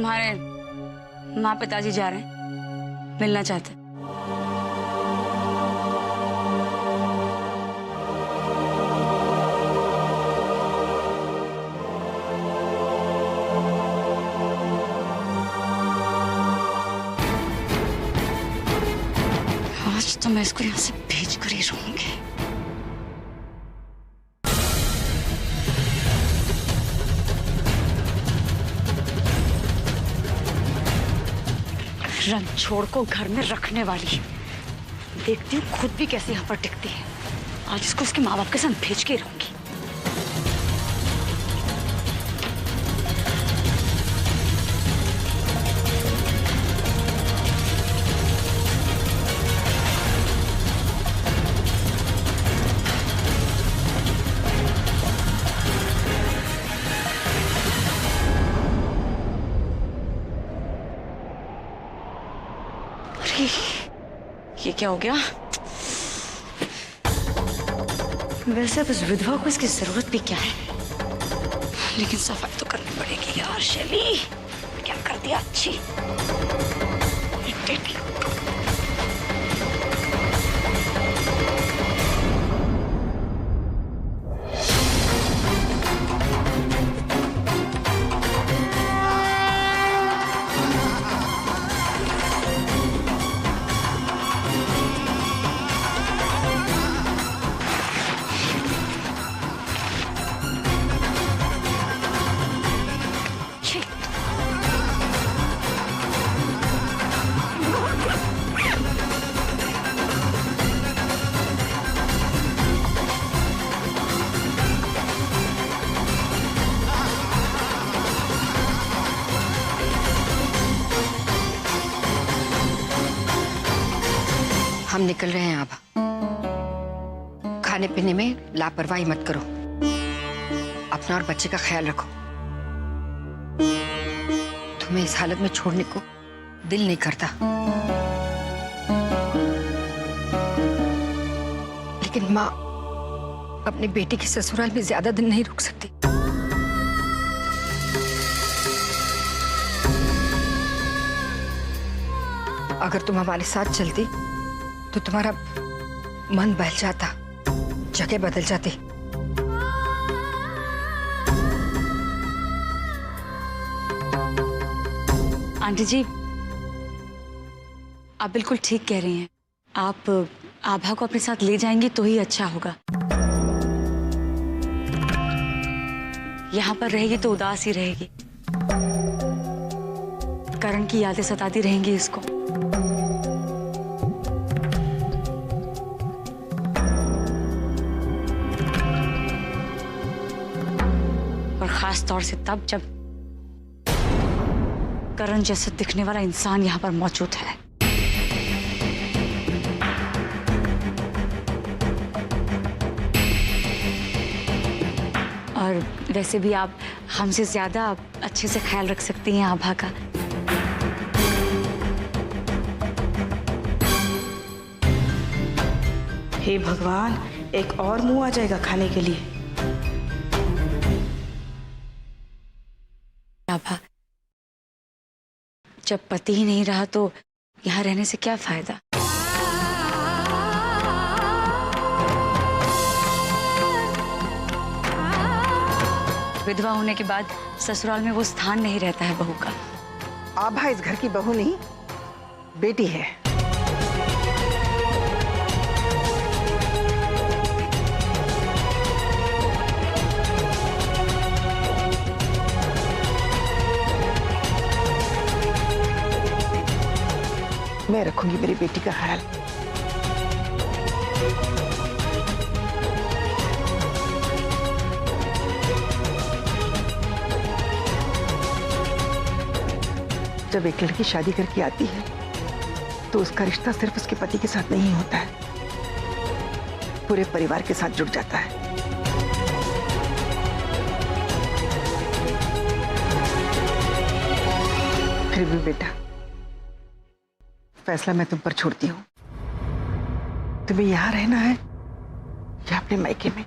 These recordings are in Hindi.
तुम्हारे माँ पिताजी जा रहे हैं, मिलना चाहते हैं। आज तो मैं इसको यहाँ से भेज कर ही रहूंगी। रणछोड़ को घर में रखने वाली देखती हूँ खुद भी कैसे यहाँ पर टिकती है। आज इसको उसके माँ बाप के साथ भेज के रहूंगी। ये क्या हो गया? वैसे अब इस विधवा को इसकी जरूरत भी क्या है, लेकिन सफाई तो करनी पड़ेगी यार। शैली क्या कर दिया अच्छी। हम निकल रहे हैं आभा। खाने पीने में लापरवाही मत करो, अपना और बच्चे का ख्याल रखो। तुम्हें इस हालत में छोड़ने को दिल नहीं करता, लेकिन माँ अपनी बेटी के ससुराल में ज्यादा दिन नहीं रुक सकती। अगर तुम हमारे साथ चलती तो तुम्हारा मन बहल जाता, जगह बदल जाती। आंटी जी, आप बिल्कुल ठीक कह रही हैं। आप आभा को अपने साथ ले जाएंगी तो ही अच्छा होगा। यहाँ पर रहेगी तो उदास ही रहेगी, करण की यादें सताती रहेंगी इसको। खास तौर से तब जब करण जैसे दिखने वाला इंसान यहां पर मौजूद है। और वैसे भी आप हमसे ज्यादा अच्छे से ख्याल रख सकती हैं आभा का। हे भगवान, एक और मुंह आ जाएगा खाने के लिए। आभा, जब पति ही नहीं रहा तो यहाँ रहने से क्या फायदा। विधवा होने के बाद ससुराल में वो स्थान नहीं रहता है बहू का। आभा इस घर की बहू नहीं, बेटी है। मैं रखूंगी मेरी बेटी का ख्याल। जब एक लड़की शादी करके आती है तो उसका रिश्ता सिर्फ उसके पति के साथ नहीं होता है, पूरे परिवार के साथ जुड़ जाता है। फिर भी बेटा, फैसला मैं तुम पर छोड़ती हूँ। तुम्हें यहाँ रहना है या अपने मायके में?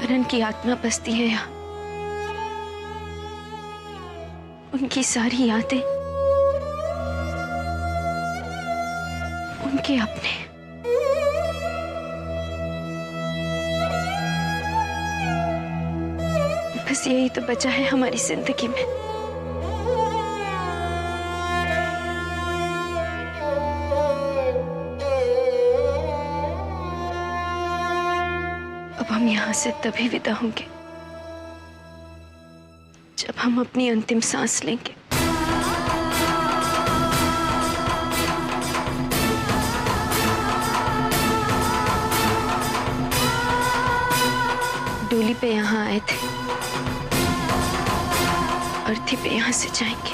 करण की आत्मा बसती है यहाँ। उनकी सारी यादें, उनके अपने। बस यही तो बचा है हमारी जिंदगी में। अब हम यहां से तभी विदा होंगे जब हम अपनी अंतिम सांस लेंगे। डोली पे यहाँ आए थे, अर्थी पे यहाँ से जाएंगे।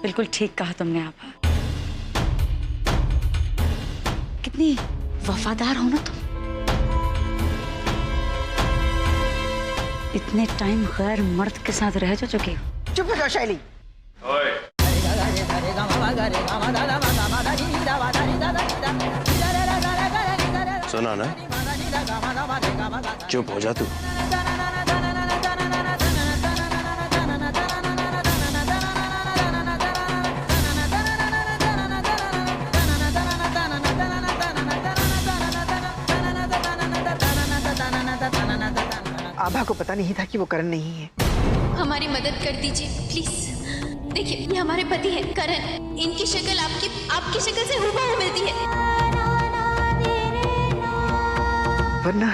बिल्कुल ठीक कहा तुमने आभा। कितनी वफादार हो ना तुम। इतने टाइम गैर मर्द के साथ रह जा चुके हो। चुप हो जाओ शैली। सुना ना, चुप हो जा तू। आभा को पता नहीं था कि वो करण नहीं है। हमारी मदद कर दीजिए प्लीज। देखिए ये हमारे पति हैं करण। इनकी शक्ल आपकी शक्ल से हूबहू मिलती है। वरना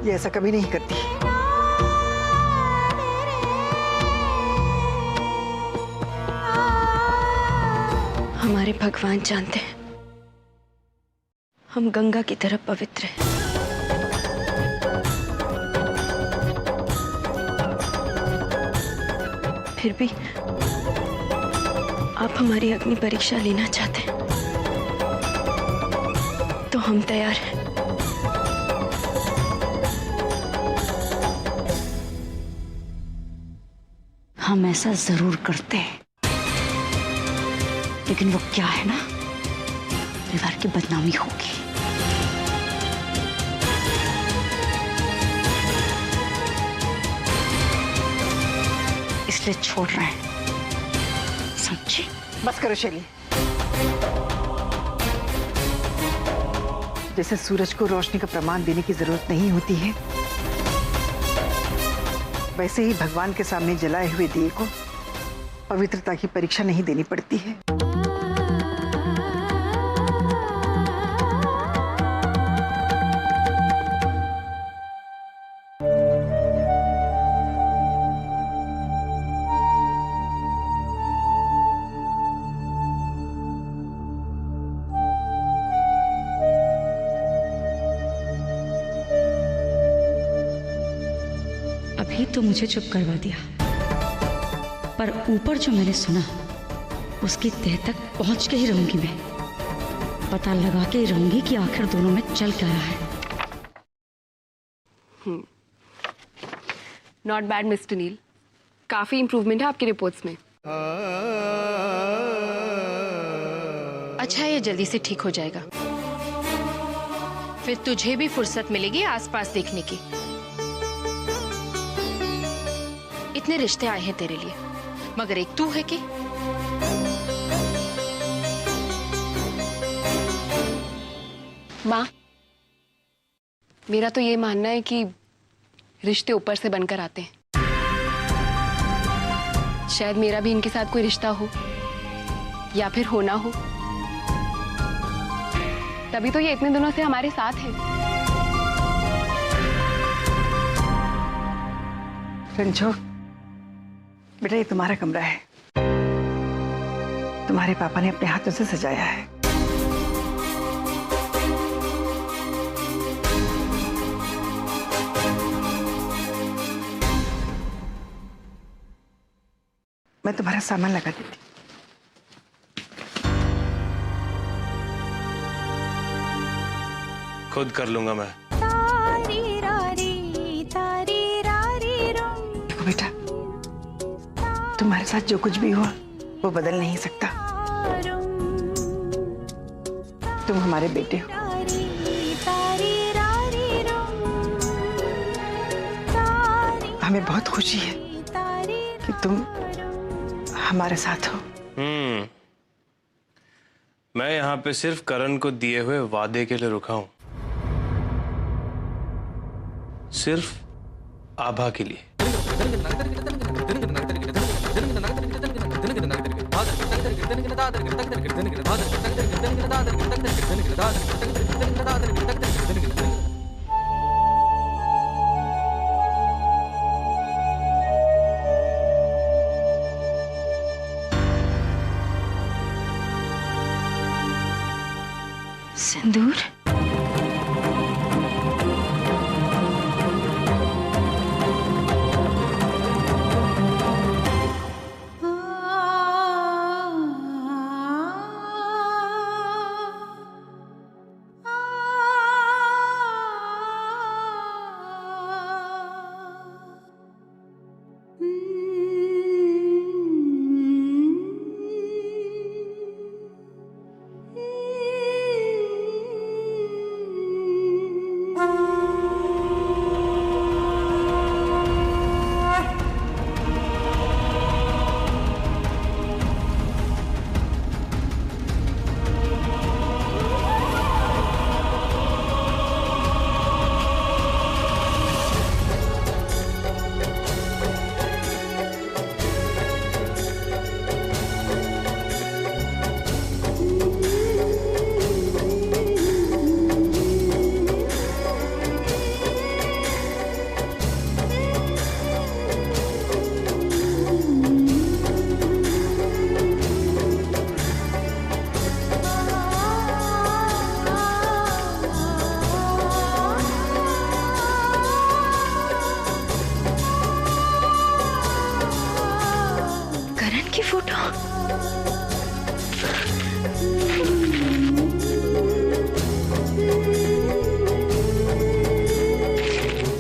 ये ऐसा कभी नहीं करती। हमारे भगवान जानते हैं हम गंगा की तरह पवित्र हैं। फिर भी आप हमारी अग्नि परीक्षा लेना चाहते हैं तो हम तैयार हैं। हम ऐसा जरूर करते हैं, लेकिन वो क्या है ना, परिवार की बदनामी होगी। इसलिए छोड़ रहे हैं, समझे? बस करो शैली। जैसे सूरज को रोशनी का प्रमाण देने की जरूरत नहीं होती है, वैसे ही भगवान के सामने जलाए हुए दिए को पवित्रता की परीक्षा नहीं देनी पड़ती है। अभी तो मुझे चुप करवा दिया, पर ऊपर जो मैंने सुना उसकी तह तक पहुंच के ही रहूंगी मैं। पता लगा के ही रहूंगी कि आखिर दोनों में चल क्या रहा है। नॉट बैड मिस्टर नील, काफी इंप्रूवमेंट है आपकी रिपोर्ट्स में। अच्छा ये जल्दी से ठीक हो जाएगा, फिर तुझे भी फुर्सत मिलेगी आसपास देखने की। इतने रिश्ते आए हैं तेरे लिए, मगर एक तू है कि? माँ, मेरा तो ये मानना है कि रिश्ते ऊपर से बनकर आते हैं। शायद मेरा भी इनके साथ कोई रिश्ता हो या फिर होना हो, तभी तो ये इतने दिनों से हमारे साथ है। रंजो, बेटा ये तुम्हारा कमरा है, तुम्हारे पापा ने अपने हाथों से सजाया है। मैं तुम्हारा सामान लगा देती। खुद कर लूंगा मैं। देखो बेटा, तुम्हारे साथ जो कुछ भी हुआ वो बदल नहीं सकता, तुम हमारे बेटे हो। हमें बहुत खुशी है कि तुम हमारे साथ हो। मैं यहाँ पे सिर्फ करण को दिए हुए वादे के लिए रुका हूं, सिर्फ आभा के लिए। सिंदूर? करण की फोटो?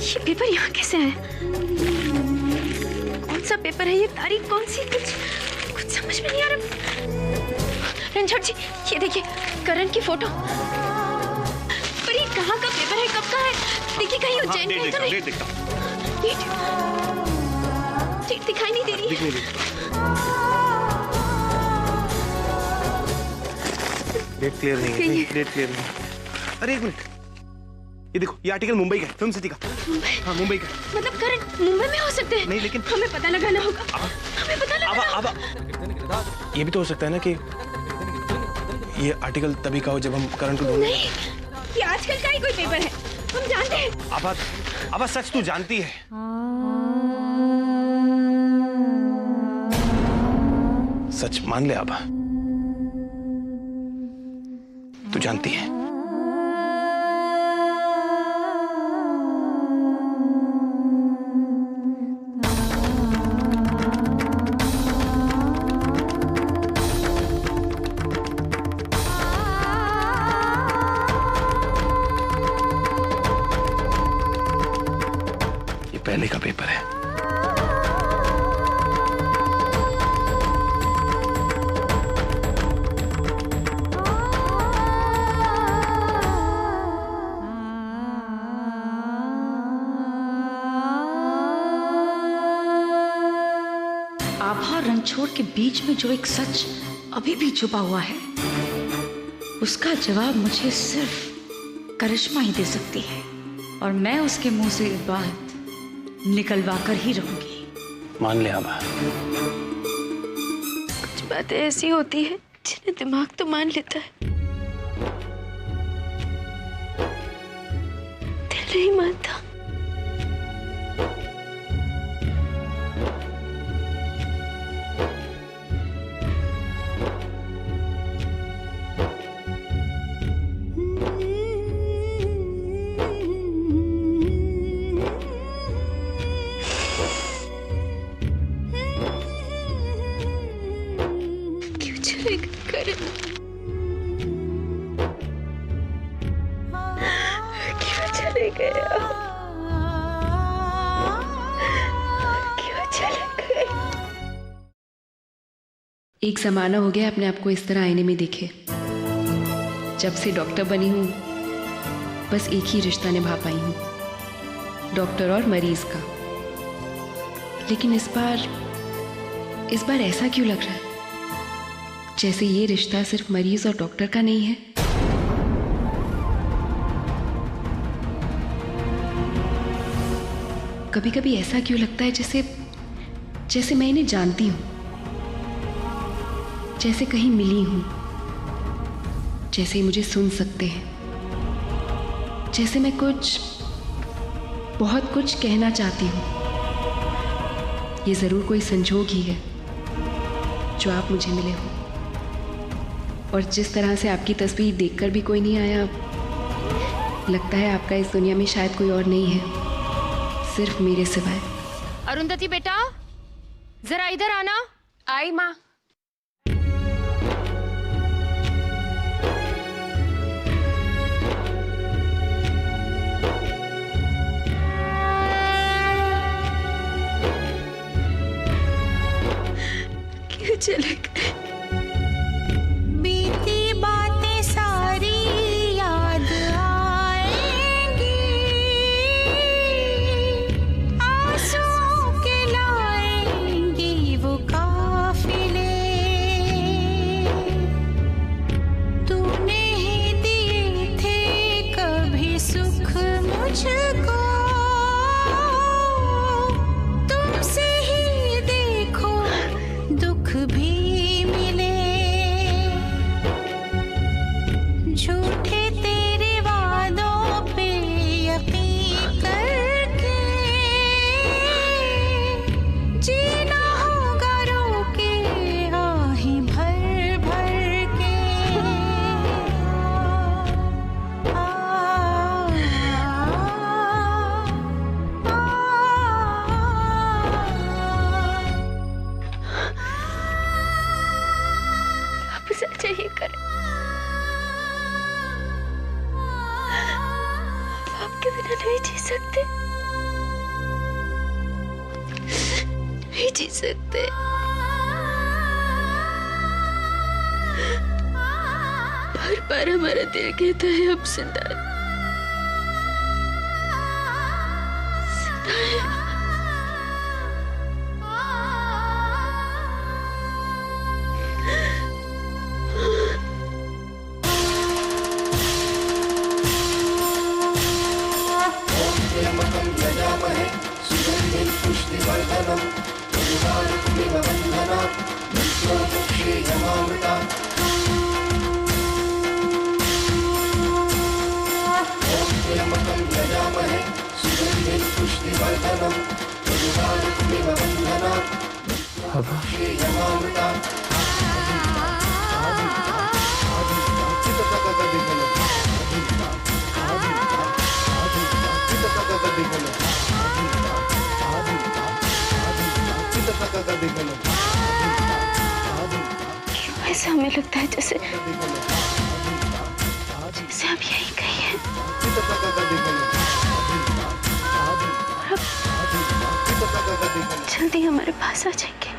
ये पेपर यहाँ कैसे आया? कौन सा पेपर है ये? तारीख कौन सी? कुछ समझ में नहीं आ रहा। रणछोड़ जी, ये देखिए करण की फोटो। पर ये कहाँ का पेपर है, कब का है? देखिए कहीं उज्जैन का तो नहीं। डेट दिखाई नहीं दे रही है। डेट क्लियर नहीं है। डेट क्लियर नहीं। अरे एक मिनट, ये देखो, ये आर्टिकल मुंबई का है, फिल्म सिटी का। हाँ, मुंबई का। मतलब करण मुंबई में हो सकते हैं? नहीं, लेकिन हमें पता लगाना होगा। हमें पता लगाना होगा। ये भी तो हो सकता है ना कि ये आर्टिकल तभी का हो जब हम करण को ढूंढें। नहीं, ये आजकल का ही कोई पेपर है, हम जानते हैं। आभा सच तू जानती है। सच मान ले आभा, तू जानती है। ये पहले का पेपर है। आभा और रणछोड़ के बीच में जो एक सच अभी भी छुपा हुआ है, उसका जवाब मुझे सिर्फ करिश्मा ही दे सकती है, और मैं उसके मुंह से ये बात निकलवा कर ही रहूंगी। मान ले आभा। कुछ बातें ऐसी होती है जिन्हें दिमाग तो मान लेता है, दिल नहीं मानता। क्यों चले गए? एक जमाना हो गया अपने आप को इस तरह आईने में देखे। जब से डॉक्टर बनी हूँ बस एक ही रिश्ता निभा पाई हूँ, डॉक्टर और मरीज का। लेकिन इस बार ऐसा क्यों लग रहा है जैसे ये रिश्ता सिर्फ मरीज और डॉक्टर का नहीं है। कभी कभी ऐसा क्यों लगता है जैसे मैं इन्हें जानती हूं, जैसे कहीं मिली हूं, जैसे मुझे सुन सकते हैं, जैसे मैं बहुत कुछ कहना चाहती हूं। ये जरूर कोई संजोग ही है जो आप मुझे मिले हो, और जिस तरह से आपकी तस्वीर देखकर भी कोई नहीं आया, लगता है आपका इस दुनिया में शायद कोई और नहीं है सिर्फ मेरे सिवाय। अरुंधति बेटा, जरा इधर आना। आई माँ। क्यों चले गए? बीती बातें सारी याद आएंगी, आंसुओं के लाएंगी वो काफिले। तूने ही दिए थे कभी सुख मुझको, तुमसे ही देखो दुख भी मिले। झूठे तेरे वादों पे यकीन करके जीना होगा रोके आही भर भर के। आप सच ही करें, आपके बिना नहीं जी सकते, नहीं जी सकते। बार बार हमारा दिल कहता है अब जिंदा ऐसा हमें लगता है जैसे हम यही कहीं हैं। और अब जल्दी हमारे पास आ जाएंगे।